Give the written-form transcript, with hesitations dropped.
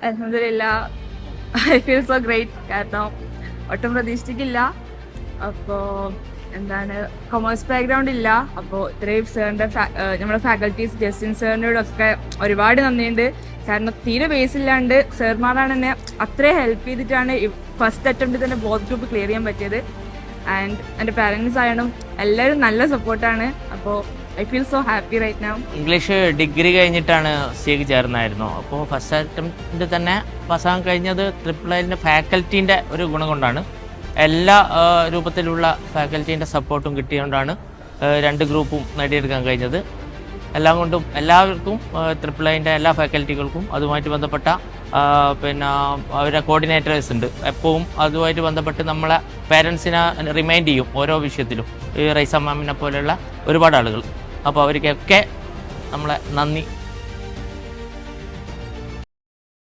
അൽഹംദുലില്ലാ, I feel so great. കാരണം ഒട്ടും പ്രതീക്ഷിച്ചിട്ടില്ല. അപ്പോൾ എന്താണ്, കൊമേഴ്സ് ബാക്ക്ഗ്രൗണ്ട് ഇല്ല. അപ്പോൾ ഇത്രയും സാറിൻ്റെ നമ്മുടെ ഫാക്കൽറ്റീസ് ജസ്റ്റിൻ സാറിനോടൊക്കെ ഒരുപാട് നന്ദിയുണ്ട്. കാരണം തീരെ ബേസ് ഇല്ലാണ്ട് സാർമാരാണ് എന്നെ അത്രയും ഹെൽപ്പ് ചെയ്തിട്ടാണ് ഫസ്റ്റ് അറ്റംപ്റ്റ് തന്നെ ബോത്ത് ഗ്രൂപ്പ് ക്ലിയർ ചെയ്യാൻ പറ്റിയത്. ആൻഡ് എൻ്റെ പാരൻസ് ആയാലും എല്ലാവരും നല്ല സപ്പോർട്ടാണ്. അപ്പോൾ I feel so happy right now. English degree കഴിഞ്ഞിട്ടാണ് സിക്ക് ചേർന്നായിരുന്നു. അപ്പോൾ ഫസ്റ്റ് അറ്റംപ്റ്റ് തന്നെ പാസ്സാകാൻ കഴിഞ്ഞത് ട്രിപ്പിൾ ഫാക്കൽറ്റീൻ്റെ ഒരു ഗുണം കൊണ്ടാണ്. എല്ലാ രൂപത്തിലുള്ള ഫാക്കൽറ്റീൻ്റെ സപ്പോർട്ടും കിട്ടിയതുകൊണ്ടാണ് രണ്ട് ഗ്രൂപ്പും നേടിയെടുക്കാൻ കഴിഞ്ഞത്. എല്ലാം കൊണ്ടും എല്ലാവർക്കും ട്രിപ്പിൾ എല്ലാ ഫാക്കൽറ്റികൾക്കും അതുമായിട്ട് ബന്ധപ്പെട്ട അവരുടെ കോർഡിനേറ്റേഴ്സ് ഉണ്ട്. എപ്പോഴും അതുമായിട്ട് ബന്ധപ്പെട്ട് നമ്മളെ പേരൻസിനെ റിമൈൻഡ് ചെയ്യും ഓരോ വിഷയത്തിലും. ഈ റൈസ മാമിനെ പോലെയുള്ള ഒരുപാട് ആളുകൾ. അപ്പോൾ അവർക്കൊക്കെ നമ്മളെ നന്ദി